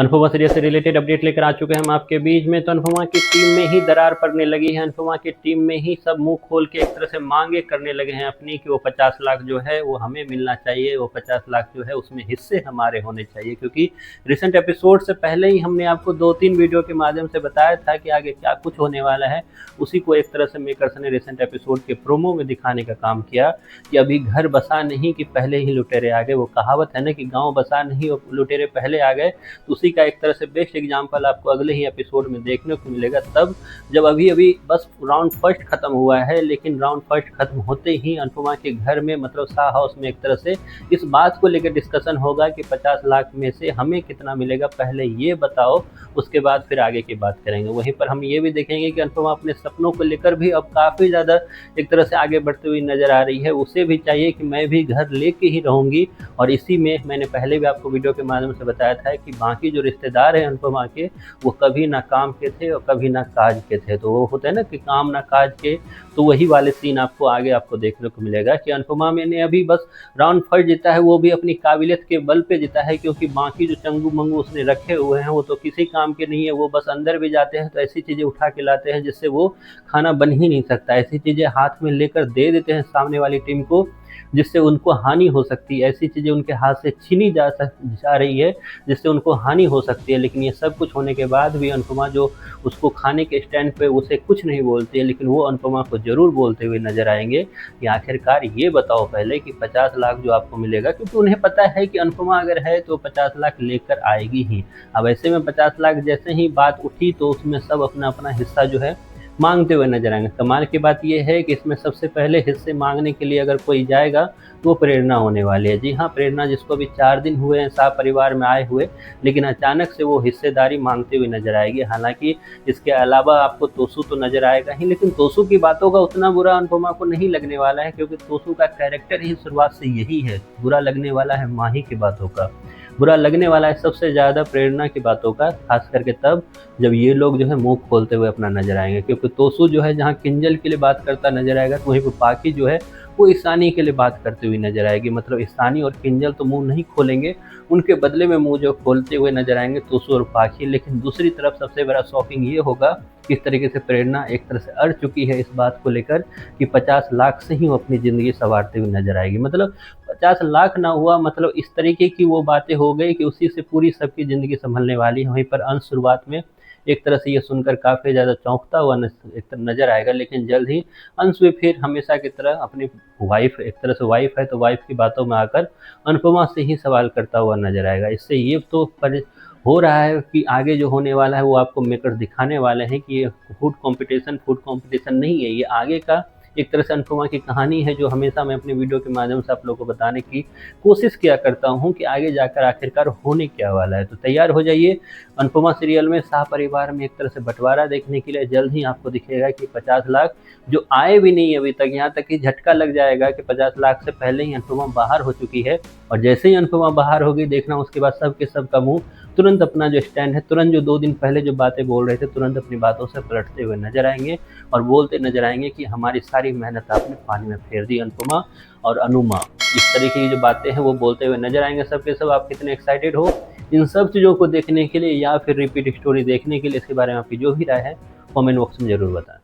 Anupama serial से related update लेकर आ चुके हैं हम आपके बीच में। तो अनुपमा की टीम में ही दरार पड़ने लगी है। अनुपमा की टीम में ही सब मुंह खोल के एक तरह से मांगे करने लगे हैं अपनी कि वो 50 लाख जो है वो हमें मिलना चाहिए, वो 50 लाख जो है उसमें हिस्से हमारे होने चाहिए। क्योंकि रिसेंट एपिसोड से पहले ही हमने आपको 2-3 वीडियो के माध्यम से बताया था कि आगे क्या कुछ होने वाला है। उसी को एक तरह से मेकर्स ने रिसेंट एपिसोड के प्रोमो में दिखाने का काम किया कि अभी घर बसा नहीं कि पहले ही लुटेरे आ गए। वो कहावत है ना कि गाँव बसा नहीं और लुटेरे पहले आ गए। तो उसी का एक तरह से बेस्ट एग्जांपल आपको अगले ही एपिसोड में देखने को मिलेगा, तब जब अभी बस राउंड फर्स्ट खत्म हुआ है। लेकिन राउंड फर्स्ट खत्म होते ही अनुपमा के घर में मतलब शाह हाउस में एक तरह से इस बात को लेकर डिस्कशन होगा कि 50 लाख में से हमें कितना मिलेगा, पहले ये बताओ, उसके बाद फिर आगे की बात करेंगे। वहीं पर हम ये भी देखेंगे कि अनुपमा अपने सपनों को लेकर भी अब काफ़ी ज़्यादा एक तरह से आगे बढ़ती हुई नजर आ रही है। उसे भी चाहिए कि मैं भी घर लेके ही रहूँगी। और इसी में मैंने पहले भी आपको वीडियो के माध्यम से बताया था कि बाकी जो रिश्तेदार हैं अनुपमा के, वो कभी ना काम के थे और कभी ना काज के थे। तो वो होता है ना कि काम ना काज के, तो वही वाले सीन आपको आगे देखने को मिलेगा कि अनुपमा मैंने अभी बस राउंड फर्स्ट जीता है, वो भी अपनी काबिलियत के बल पे जीता है। क्योंकि बाकी जो चंगू मंगू उसने रखे हुए हैं वो तो किसी काम के नहीं है। वो बस अंदर भी जाते हैं तो ऐसी चीज़ें उठा के लाते हैं जिससे वो खाना बन ही नहीं सकता। ऐसी चीज़ें हाथ में लेकर दे देते हैं सामने वाली टीम को जिससे उनको हानि हो सकती है। ऐसी चीज़ें उनके हाथ से छीनी जा रही है जिससे उनको हानि हो सकती है। लेकिन ये सब कुछ होने के बाद भी अनुपमा जो उसको खाने के स्टैंड पे उसे कुछ नहीं बोलती है, लेकिन वो अनुपमा को ज़रूर बोलते हुए नज़र आएंगे कि आखिरकार ये बताओ पहले कि 50 लाख जो आपको मिलेगा। क्योंकि उन्हें पता है कि अनुपमा अगर है तो 50 लाख लेकर आएगी ही। अब ऐसे में 50 लाख जैसे ही बात उठी तो उसमें सब अपना अपना हिस्सा जो है मांगते हुए नजर आएंगे। कमाल की बात यह है कि इसमें सबसे पहले हिस्से मांगने के लिए अगर कोई जाएगा तो वो प्रेरणा होने वाली है। जी हाँ, प्रेरणा, जिसको अभी 4 दिन हुए हैं शाह परिवार में आए हुए, लेकिन अचानक से वो हिस्सेदारी मांगते हुए नजर आएगी। हालांकि इसके अलावा आपको तोसू तो नजर आएगा ही, लेकिन तोसू की बातों का उतना बुरा अनुपमा को नहीं लगने वाला है। क्योंकि तोसू का कैरेक्टर ही शुरुआत से यही है। बुरा लगने वाला है माही की बातों का, बुरा लगने वाला है सबसे ज़्यादा प्रेरणा की बातों का, खास करके तब जब ये लोग जो है मुंह खोलते हुए अपना नजर आएंगे। क्योंकि तोसू जो है जहाँ किंजल के लिए बात करता नजर आएगा, तो वहीं पर पाकी जो है वो ईशानी के लिए बात करती हुई नजर आएगी। मतलब ईशानी और किंजल तो मुंह नहीं खोलेंगे, उनके बदले में मुंह जो खोलते हुए नजर आएंगे तोसू और पाकी। लेकिन दूसरी तरफ सबसे बड़ा शॉकिंग ये होगा किस तरीके से प्रेरणा एक तरह से अड़ चुकी है इस बात को लेकर कि 50 लाख से ही वो अपनी ज़िंदगी संवारते हुए नजर आएगी। मतलब 50 लाख ना हुआ, मतलब इस तरीके की वो बातें हो गई कि उसी से पूरी सबकी ज़िंदगी संभलने वाली है। वहीं पर अंश शुरुआत में एक तरह से ये सुनकर काफ़ी ज़्यादा चौंकता हुआ नज़र आएगा। लेकिन जल्द ही अंश भी फिर हमेशा की तरह अपनी वाइफ, एक तरह से वाइफ है तो वाइफ की बातों में आकर अनुपमा से ही सवाल करता हुआ नजर आएगा। इससे ये तो हो रहा है कि आगे जो होने वाला है वो आपको मेकर्स दिखाने वाले हैं कि ये फूड कंपटीशन नहीं है, ये आगे का एक तरह से अनुपमा की कहानी है, जो हमेशा मैं अपने वीडियो के माध्यम से आप लोगों को बताने की कोशिश किया करता हूं कि आगे जाकर आखिरकार होने क्या वाला है। तो तैयार हो जाइए, अनुपमा सीरियल में शाह परिवार में एक तरह से बंटवारा देखने के लिए जल्द ही आपको दिखेगा कि 50 लाख जो आए भी नहीं अभी तक, यहाँ तक कि झटका लग जाएगा कि 50 लाख से पहले ही अनुपमा बाहर हो चुकी है। और जैसे ही अनुपमा बाहर होगी देखना उसके बाद सब के सब का मुंह तुरंत अपना जो स्टैंड है, तुरंत जो 2 दिन पहले जो बातें बोल रहे थे, तुरंत अपनी बातों से पलटते हुए नजर आएंगे और बोलते नजर आएंगे कि हमारी सारी मेहनत आपने पानी में फेर दी अनुपमा और अनुमा। इस तरीके की जो बातें हैं वो बोलते हुए नजर आएंगे सब के सब। आप कितने एक्साइटेड हो इन सब चीज़ों को देखने के लिए या फिर रिपीट स्टोरी देखने के लिए, इसके बारे में आपकी जो भी राय है कमेंट बॉक्स में ज़रूर बताएं।